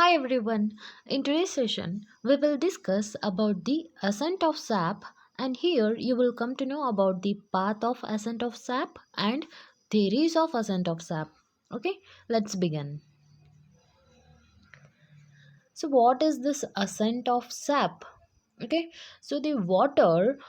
Hi everyone. In today's session, we will discuss about the ascent of sap, and here you will come to know about the path of ascent of sap and theories of ascent of sap. Okay, let's begin. So what is this ascent of sap? Okay, so the water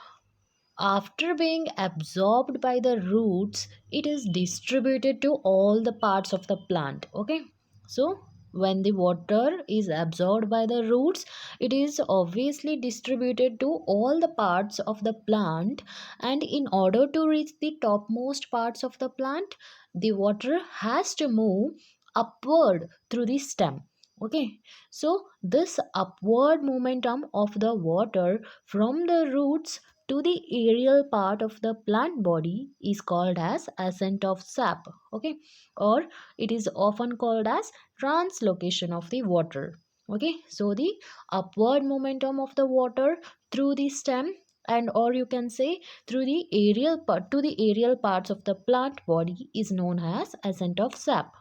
after being absorbed by the roots, it is distributed to all the parts of the plant. Okay, so when the water is absorbed by the roots, it is obviously distributed to all the parts of the plant, and in order to reach the topmost parts of the plant, the water has to move upward through the stem. Okay, so this upward momentum of the water from the roots to the aerial part of the plant body is called as ascent of sap. Okay, or it is often called as translocation of the water. Okay, so the upward momentum of the water through the stem, and or you can say through the aerial part to the aerial parts of the plant body is known as ascent of sap.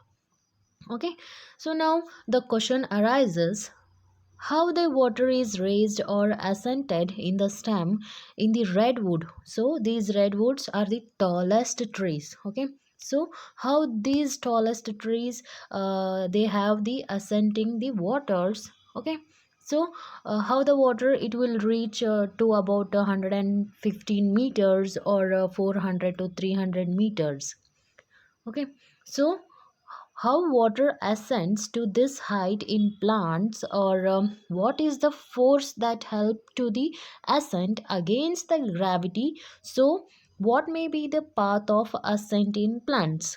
Okay, so now the question arises, how the water is raised or ascended in the stem in the redwood. So these redwoods are the tallest trees. Okay, so how these tallest trees they have the ascending the waters. Okay, so how the water it will reach to about 115 meters or 400 to 300 meters. Okay, so how water ascends to this height in plants, or what is the force that help to the ascent against the gravity? So what may be the path of ascent in plants?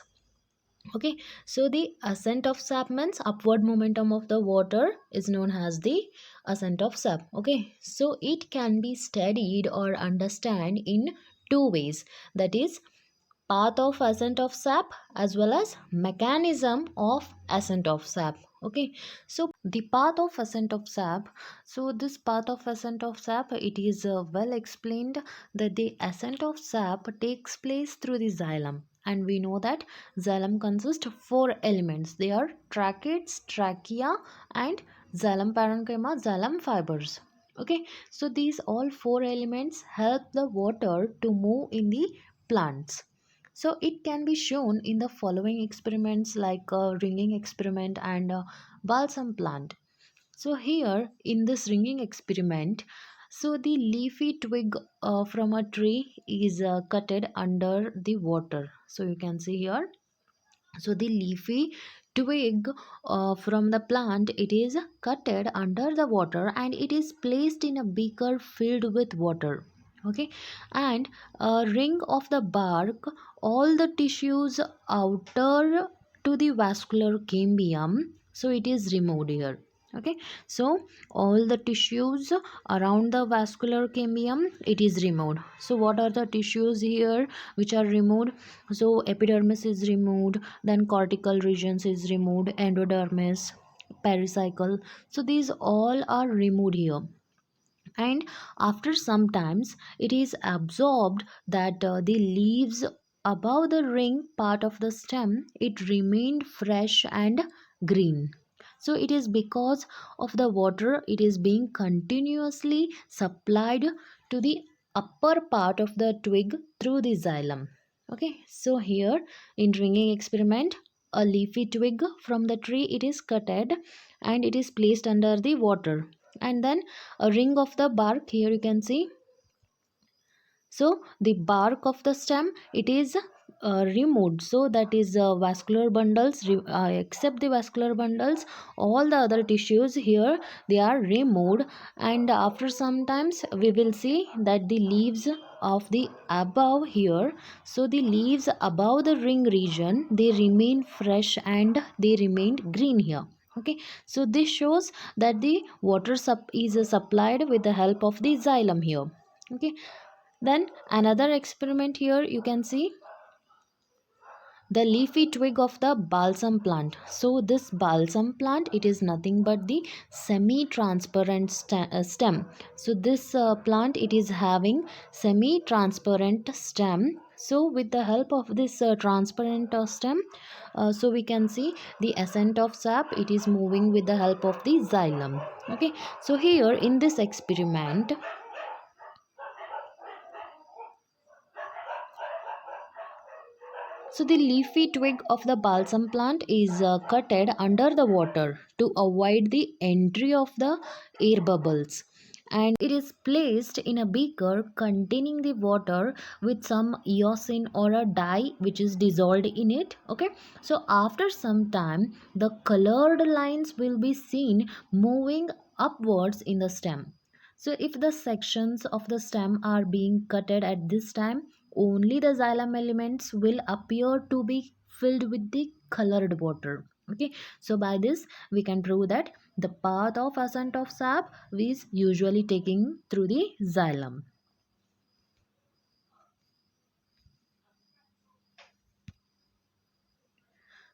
Okay, so the ascent of sap means upward momentum of the water is known as the ascent of sap. Okay, so it can be studied or understand in two ways, that is path of ascent of sap as well as mechanism of ascent of sap. Okay, so the path of ascent of sap, so this path of ascent of sap, it is well explained that the ascent of sap takes place through the xylem, and we know that xylem consists of four elements. They are tracheids, trachea, and xylem parenchyma, xylem fibers. Okay, so these all four elements help the water to move in the plants. So it can be shown in the following experiments like ringing experiment and balsam plant. So here in this ringing experiment, so the leafy twig from a tree is cutted under the water. So you can see here. So the leafy twig from the plant, it is cutted under the water and it is placed in a beaker filled with water. Okay, and a ring of the bark, all the tissues outer to the vascular cambium, so it is removed here. Okay, so all the tissues around the vascular cambium, it is removed. So what are the tissues here which are removed? So epidermis is removed, then cortical regions is removed, endodermis, pericycle, so these all are removed here. And after some times it is absorbed that the leaves above the ring part of the stem, it remained fresh and green. So it is because of the water, it is being continuously supplied to the upper part of the twig through the xylem. Okay, so here in ringing experiment, a leafy twig from the tree, it is cutted and it is placed under the water, and then a ring of the bark, here you can see. So the bark of the stem, it is removed. So that is vascular bundles, except the vascular bundles, all the other tissues here, they are removed. And after some times we will see that the leaves of the above here, so the leaves above the ring region, they remain fresh and they remain green here. Okay, so this shows that the water is supplied with the help of the xylem here. Okay, then another experiment, here you can see the leafy twig of the balsam plant. So this balsam plant, it is nothing but the semi transparent stem. So this plant, it is having semi transparent stem. So with the help of this transparent stem, so we can see the ascent of sap, it is moving with the help of the xylem. Okay, so here in this experiment, so the leafy twig of the balsam plant is cutted under the water to avoid the entry of the air bubbles, and it is placed in a beaker containing the water with some eosin or a dye which is dissolved in it. Okay, so after some time the colored lines will be seen moving upwards in the stem. So if the sections of the stem are being cutted at this time, only the xylem elements will appear to be filled with the colored water. Okay, so by this we can prove that the path of ascent of sap is usually taking through the xylem.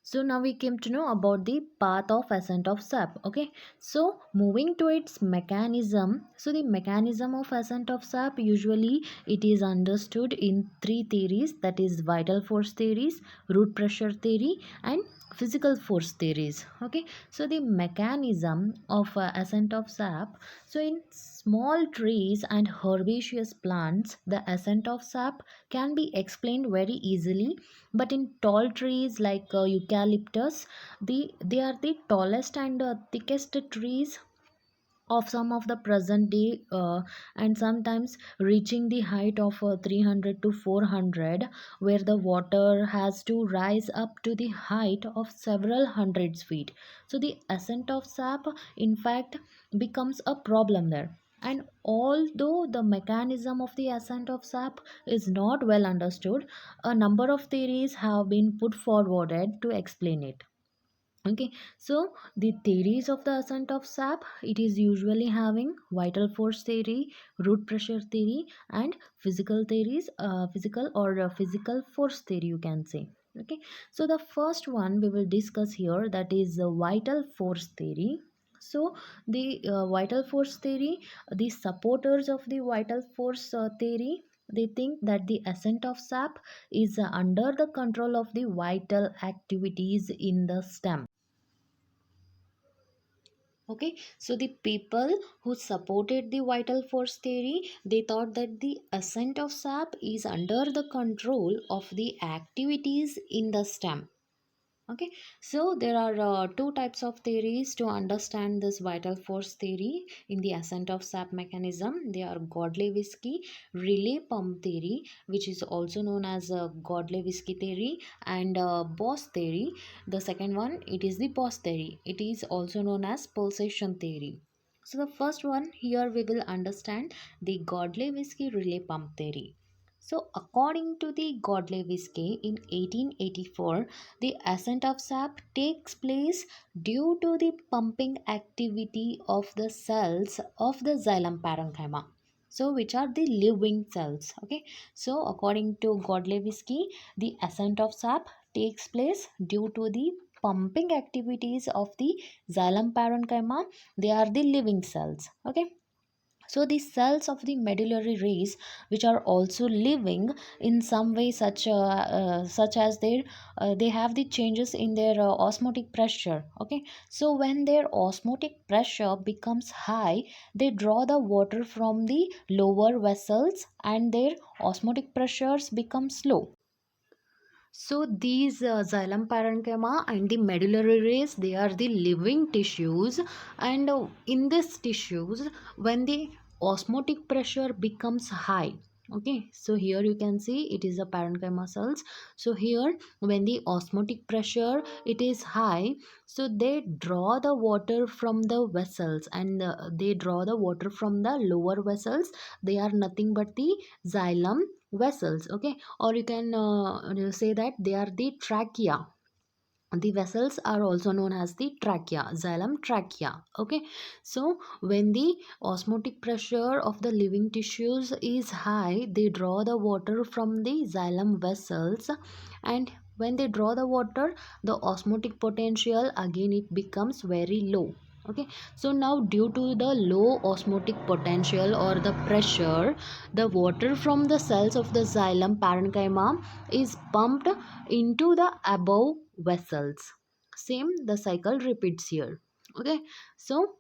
So now we came to know about the path of ascent of sap. Okay, so moving to its mechanism. So the mechanism of ascent of sap, usually it is understood in three theories, that is vital force theories, root pressure theory, and physical force theories. Okay, so the mechanism of ascent of sap. So in small trees and herbaceous plants, the ascent of sap can be explained very easily, but in tall trees like eucalyptus, they are the tallest and thickest trees of some of the present day, and sometimes reaching the height of 300 to 400, where the water has to rise up to the height of several hundreds feet. So the ascent of sap in fact becomes a problem there. And although the mechanism of the ascent of sap is not well understood, a number of theories have been put forwarded to explain it. Okay, so the theories of the ascent of sap, it is usually having vital force theory, root pressure theory, and physical theories, physical force theory, you can say. Okay, so the first one we will discuss here, that is vital force theory. So the vital force theory, the supporters of the vital force theory, they think that the ascent of sap is under the control of the vital activities in the stem. Okay, so the people who supported the vital force theory, they thought that the ascent of sap is under the control of the activities in the stem. Okay, so there are two types of theories to understand this vital force theory in the ascent of sap mechanism. They are Godlewski relay pump theory, which is also known as Godlewski theory, and Boss theory. The second one, it is the Boss theory. It is also known as pulsation theory. So the first one, here we will understand the Godlewski relay pump theory. So according to the Godlewski, in 1884, the ascent of sap takes place due to the pumping activity of the cells of the xylem parenchyma. So, which are the living cells? Okay. So, according to Godlewski, the ascent of sap takes place due to the pumping activities of the xylem parenchyma. They are the living cells. Okay, so the cells of the medullary rays, which are also living in some way, such as they have the changes in their osmotic pressure. Okay, so when their osmotic pressure becomes high, they draw the water from the lower vessels and their osmotic pressures become slow. So these xylem parenchyma and the medullary rays, they are the living tissues, and in these tissues, when the osmotic pressure becomes high. Okay, so here you can see it is a parenchyma cells. So here when the osmotic pressure it is high, so they draw the water from the vessels, and they draw the water from the lower vessels. They are nothing but the xylem vessels. Okay, or you can say that they are the trachea. The vessels are also known as the trachea, xylem trachea. Okay, so when the osmotic pressure of the living tissues is high, they draw the water from the xylem vessels, and when they draw the water, the osmotic potential again it becomes very low. Okay, so now due to the low osmotic potential or the pressure, the water from the cells of the xylem parenchyma is pumped into the above vessels. Same, the cycle repeats here. Okay, so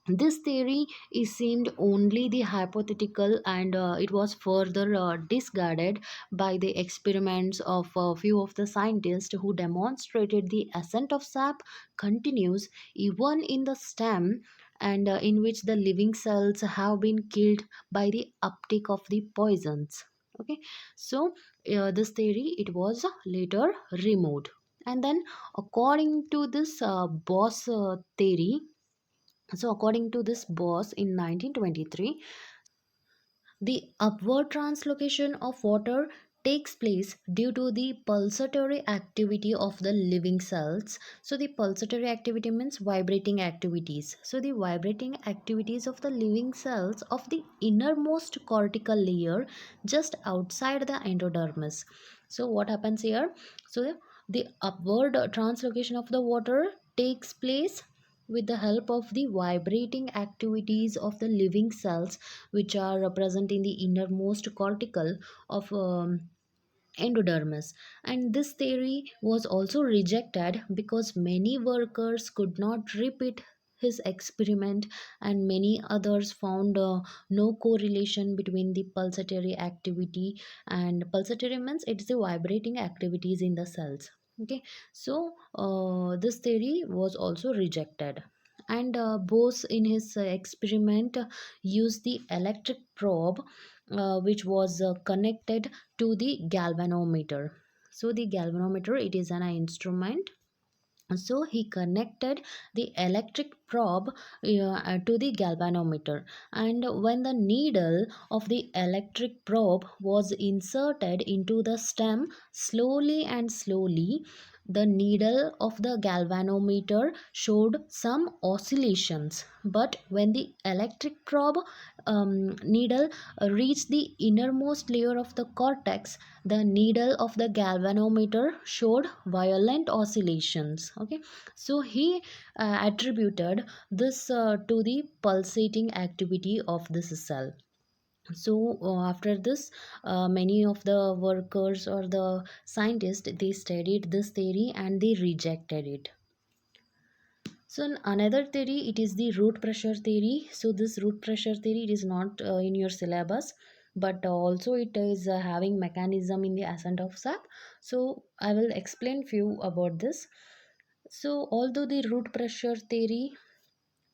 this theory is seemed only the hypothetical, and it was further discarded by the experiments of a few of the scientists who demonstrated the ascent of sap continues even in the stem, and in which the living cells have been killed by the uptake of the poisons. Okay, so this theory it was later removed, and then according to this Boss theory, so, according to this Boss in 1923, the upward translocation of water takes place due to the pulsatory activity of the living cells. So, the pulsatory activity means vibrating activities. So, the vibrating activities of the living cells of the innermost cortical layer just outside the endodermis. So, what happens here? So, the upward translocation of the water takes place with the help of the vibrating activities of the living cells which are present in the innermost cortical of endodermis. And this theory was also rejected because many workers could not repeat his experiment, and many others found no correlation between the pulsatory activity, and pulsatory means it's the vibrating activities in the cells. Okay, so this theory was also rejected, and Bose in his experiment used the electric probe which was connected to the galvanometer. So the galvanometer it is an instrument. So he connected the electric probe to the galvanometer, and when the needle of the electric probe was inserted into the stem, slowly and slowly the needle of the galvanometer showed some oscillations. But when the electric probe needle reached the innermost layer of the cortex, the needle of the galvanometer showed violent oscillations. Okay, so he attributed this to the pulsating activity of this cell. So after this, many of the workers or the scientists they studied this theory and they rejected it. So another theory, it is the root pressure theory. So this root pressure theory it is not in your syllabus, but also it is having mechanism in the ascent of sap. So I will explain few about this. So although the root pressure theory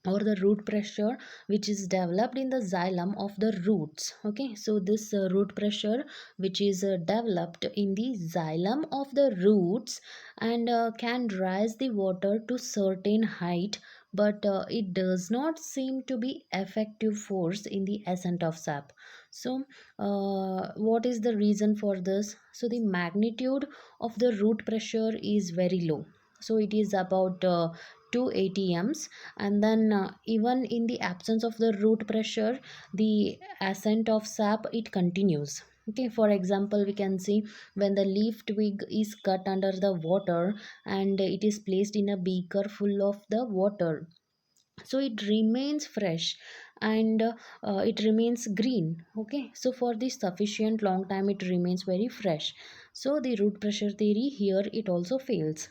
or the root pressure which is developed in the xylem of the roots. Okay, so this root pressure which is developed in the xylem of the roots, and can raise the water to certain height, but it does not seem to be effective force in the ascent of sap. So what is the reason for this? So the magnitude of the root pressure is very low, so it is about 2 atms, and then even in the absence of the root pressure, the ascent of sap it continues. Okay, for example, we can see when the leaf twig is cut under the water and it is placed in a beaker full of the water, so it remains fresh, and it remains green. Okay, so for this sufficient long time it remains very fresh. So the root pressure theory here it also fails.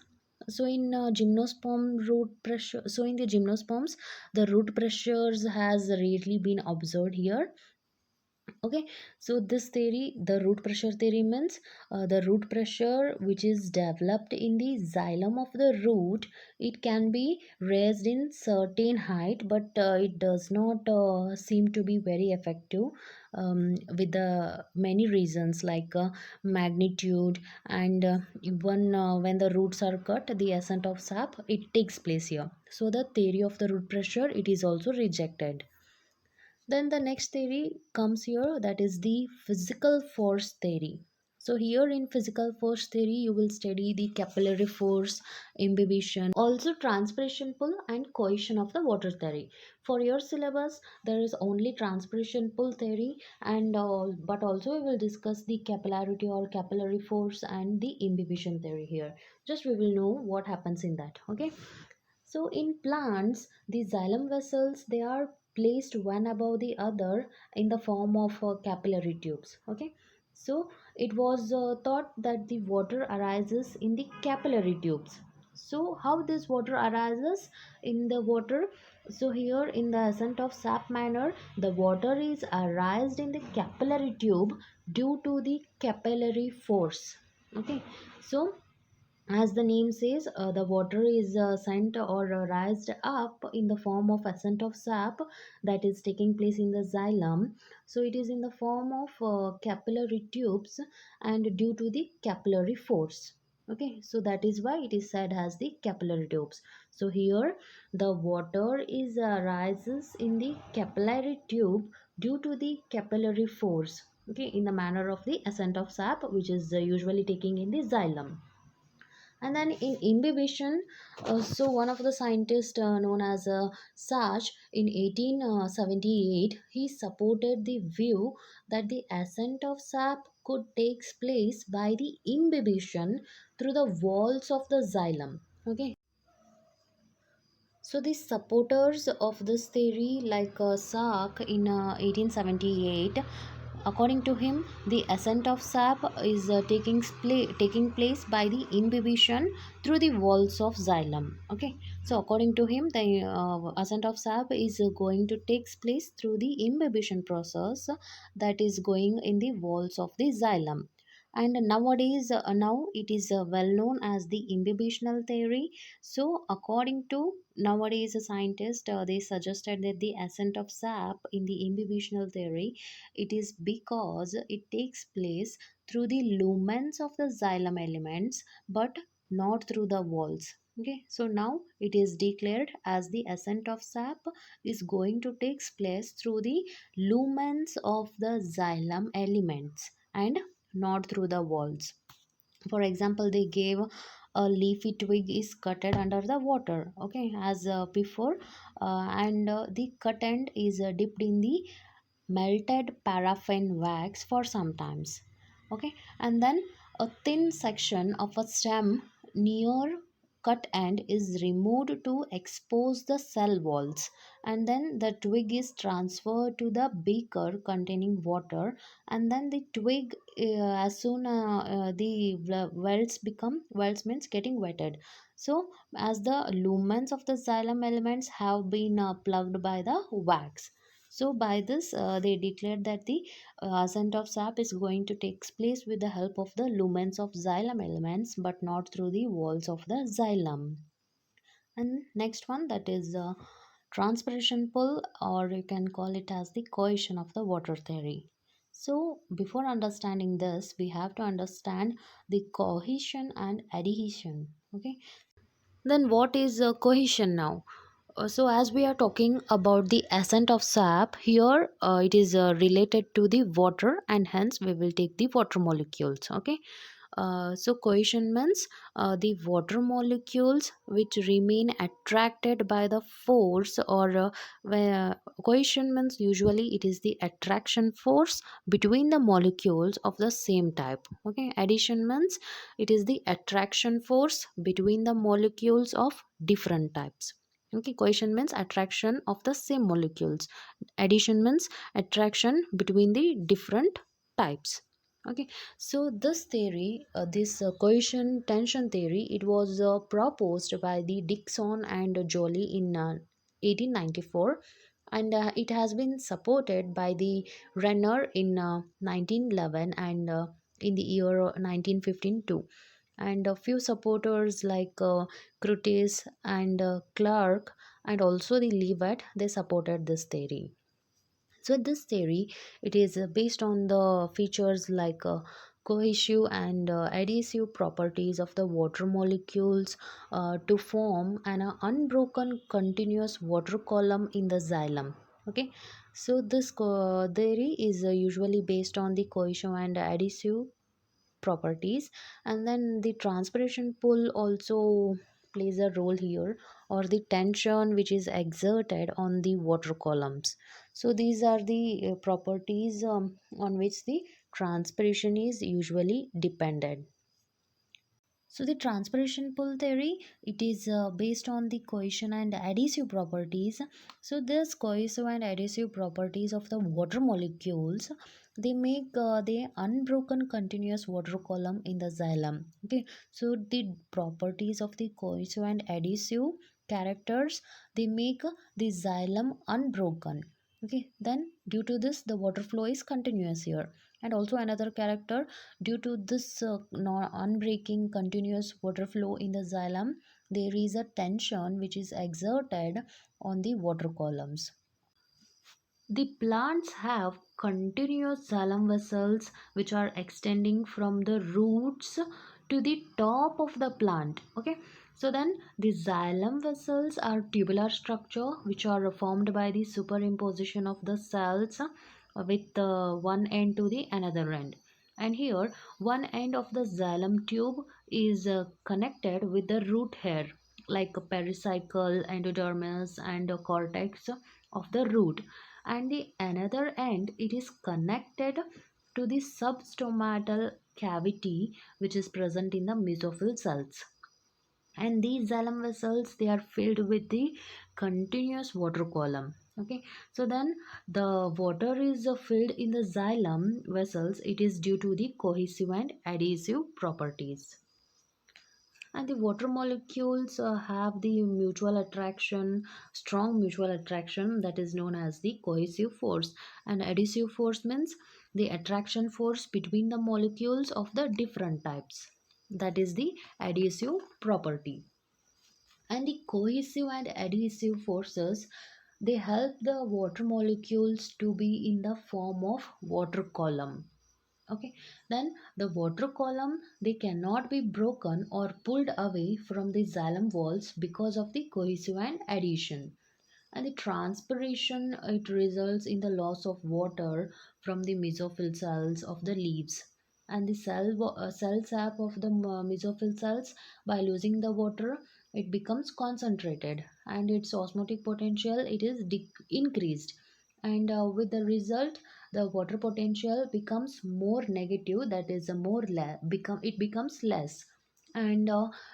So in gymnosperm root pressure, so in the gymnosperms the root pressures has rarely been observed here. Okay, so this theory, the root pressure theory means the root pressure which is developed in the xylem of the root, it can be raised in certain height, but it does not seem to be very effective, with the many reasons like magnitude, and even when the roots are cut the ascent of sap it takes place here. So the theory of the root pressure it is also rejected. Then the next theory comes here, that is the physical force theory. So here in physical force theory you will study the capillary force, imbibition, also transpiration pull and cohesion of the water theory. For your syllabus there is only transpiration pull theory, and but also we will discuss the capillarity or capillary force and the imbibition theory here. Just we will know what happens in that. Okay, So in plants, the xylem vessels, they are placed one above the other in the form of capillary tubes. Okay, so it was thought that the water arises in the capillary tubes. So how this water arises in the water? So here in the ascent of sap manner, the water is arised in the capillary tube due to the capillary force. Okay, so as the name says, the water is sent or raised up in the form of ascent of sap that is taking place in the xylem. So it is in the form of capillary tubes and due to the capillary force. Okay, so that is why it is said as the capillary tubes. So here the water is rises in the capillary tube due to the capillary force. Okay, in the manner of the ascent of sap, which is usually taking in the xylem. And then in imbibition, so one of the scientists known as Sach in 1878, he supported the view that the ascent of sap could take place by the imbibition through the walls of the xylem. Okay, so the supporters of this theory, like Salk in 1878, according to him, the ascent of sap is taking place by the imbibition through the walls of xylem. Okay, so according to him, the ascent of sap is going to take place through the imbibition process that is going in the walls of the xylem. And nowadays, now it is well known as the imbibitional theory. So according to nowadays scientists, they suggested that the ascent of sap in the imbibitional theory, it is because it takes place through the lumens of the xylem elements but not through the walls. Okay, so now it is declared as the ascent of sap is going to take place through the lumens of the xylem elements and not through the walls. For example, they gave a leafy twig is cutted under the water, okay, as before, and the cut end is dipped in the melted paraffin wax for some times. Okay, and then a thin section of a stem near cut end is removed to expose the cell walls, and then the twig is transferred to the beaker containing water, and then the twig, as soon the welds means getting wetted. So as the lumens of the xylem elements have been plugged by the wax, so by this, they declared that the ascent of sap is going to take place with the help of the lumens of xylem elements, but not through the walls of the xylem. And next one, that is transpiration pull, or you can call it as the cohesion of the water theory. So before understanding this, we have to understand the cohesion and adhesion. Okay. Then what is cohesion now? So as we are talking about the ascent of sap, here it is related to the water, and hence we will take the water molecules. Okay, so cohesion means the water molecules which remain attracted by the force, or where cohesion means usually it is the attraction force between the molecules of the same type. Okay, addition means it is the attraction force between the molecules of different types. Okay, cohesion means attraction of the same molecules. Addition means attraction between the different types. Okay, so this theory, this cohesion tension theory, it was proposed by the Dixon and Joly in 1894, and it has been supported by the Renner in 1911 and in the year 1915 too. And a few supporters like Curtis and Clark and also the Leavitt, they supported this theory. So this theory, it is based on the features like cohesive and adhesive properties of the water molecules to form an unbroken continuous water column in the xylem. Okay, so this theory is usually based on the cohesive and adhesive properties, and then the transpiration pull also plays a role here, or the tension which is exerted on the water columns. So these are the properties on which the transpiration is usually dependent. So the transpiration pull theory, it is based on the cohesion and adhesive properties. So this cohesive and adhesive properties of the water molecules, they make the unbroken continuous water column in the xylem. Okay, so the properties of the cohesive and adhesive characters, they make the xylem unbroken. Okay, then due to this the water flow is continuous here. And also another character, due to this unbreaking continuous water flow in the xylem, there is a tension which is exerted on the water columns. The plants have continuous xylem vessels which are extending from the roots to the top of the plant. Okay, so then the xylem vessels are tubular structure which are formed by the superimposition of the cells with one end to the another end. And here one end of the xylem tube is connected with the root hair, like a pericycle, endodermis, and a cortex of the root, and the another end it is connected to the substomatal cavity which is present in the mesophyll cells. And these xylem vessels, they are filled with the continuous water column. Okay, so then the water is filled in the xylem vessels, it is due to the cohesive and adhesive properties. And the water molecules have the mutual attraction, strong mutual attraction, that is known as the cohesive force. And adhesive force means the attraction force between the molecules of the different types, that is the adhesive property. And the cohesive and adhesive forces, they help the water molecules to be in the form of water column. Okay, then the water column, they cannot be broken or pulled away from the xylem walls because of the cohesive and adhesion. And the transpiration, it results in the loss of water from the mesophyll cells of the leaves. And the cell sap of the mesophyll cells, by losing the water, it becomes concentrated and its osmotic potential, it is increased. And with the result, the water potential becomes more negative, that is it becomes less. And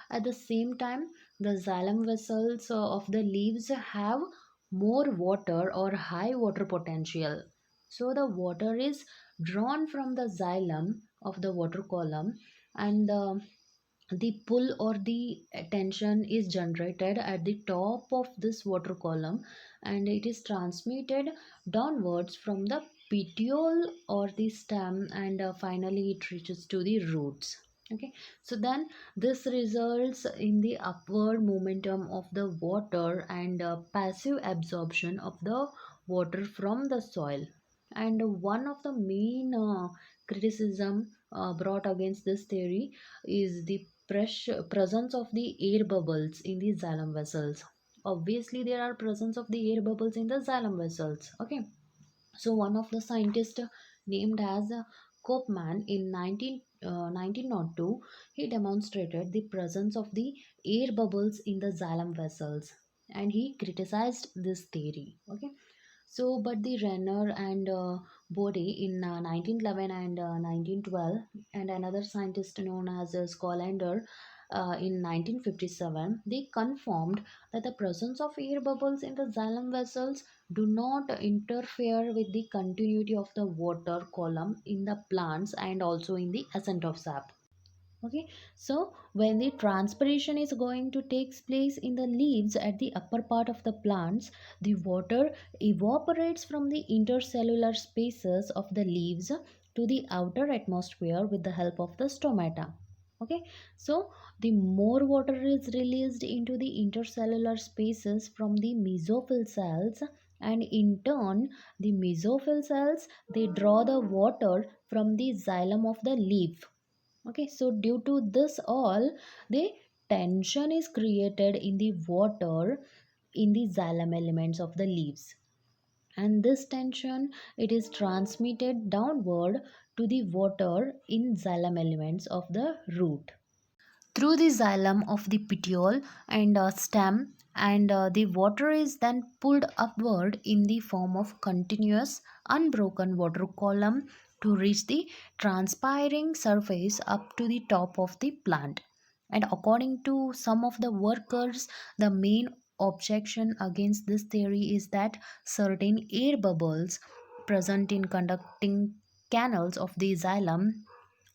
at the same time, the xylem vessels of the leaves have more water or high water potential. So the water is drawn from the xylem of the water column, and the pull or the tension is generated at the top of this water column, and it is transmitted downwards from the petiole or the stem, and finally it reaches to the roots. Okay, so then this results in the upward momentum of the water and passive absorption of the water from the soil. And one of the main criticism brought against this theory is the presence of the air bubbles in the xylem vessels. Obviously there are presence of the air bubbles in the xylem vessels. Okay, so one of the scientists named as Kopman in 1902, he demonstrated the presence of the air bubbles in the xylem vessels, and he criticized this theory. Okay, so but the Renner and Bode in 1911 and 1912, and another scientist known as Scolander in 1957, they confirmed that the presence of air bubbles in the xylem vessels do not interfere with the continuity of the water column in the plants and also in the ascent of sap. Okay, so when the transpiration is going to take place in the leaves at the upper part of the plants, the water evaporates from the intercellular spaces of the leaves to the outer atmosphere with the help of the stomata. Okay, so the more water is released into the intercellular spaces from the mesophyll cells, and in turn the mesophyll cells, they draw the water from the xylem of the leaf. Okay, so due to this all, the tension is created in the water in the xylem elements of the leaves, and this tension, it is transmitted downward to the water in xylem elements of the root through the xylem of the petiole and stem, and the water is then pulled upward in the form of continuous unbroken water column to reach the transpiring surface up to the top of the plant. And according to some of the workers, the main objection against this theory is that certain air bubbles present in conducting canals of the xylem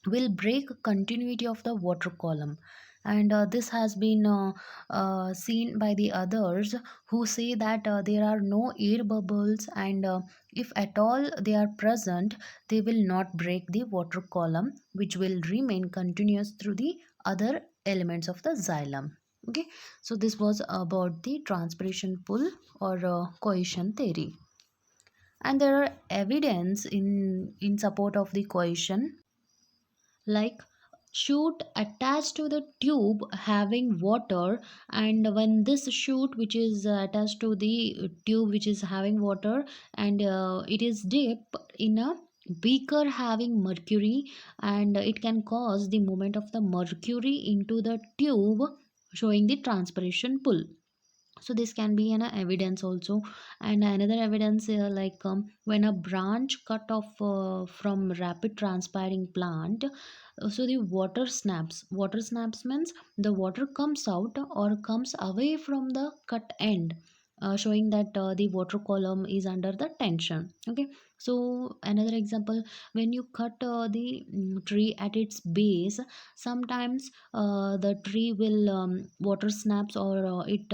will break continuity of the water column. And this has been seen by the others who say that there are no air bubbles, and if at all they are present, they will not break the water column, which will remain continuous through the other elements of the xylem. Okay, so this was about the transpiration pull or cohesion theory. And there are evidence in support of the cohesion, like chute attached to the tube having water. And when this chute which is attached to the tube which is having water, and it is dipped in a beaker having mercury, and it can cause the movement of the mercury into the tube, showing the transpiration pull. So this can be an evidence also. And another evidence, when a branch cut off from rapid transpiring plant, so the water snaps means the water comes out or comes away from the cut end, showing that the water column is under the tension. Okay, so another example, when you cut the tree at its base, sometimes the tree will water snaps, or it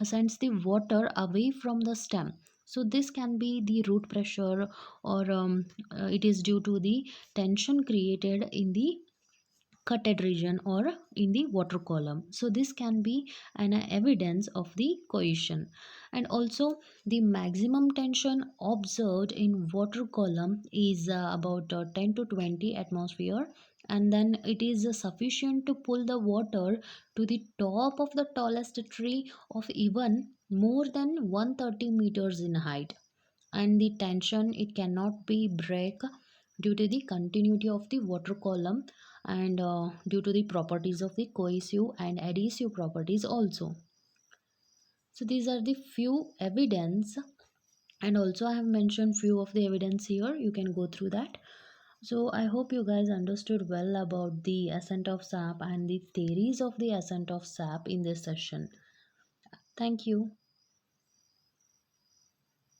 sends the water away from the stem. So this can be the root pressure, or it is due to the tension created in the cutted region or in the water column. So this can be an evidence of the cohesion. And also, the maximum tension observed in water column is about 10 to 20 atmosphere, and then it is sufficient to pull the water to the top of the tallest tree of even more than 130 meters in height. And the tension, it cannot be break due to the continuity of the water column, and due to the properties of the cohesive and adhesive properties also. So these are the few evidence, and also I have mentioned few of the evidence here, you can go through that. So I hope you guys understood well about the ascent of sap and the theories of the ascent of sap in this session. Thank you.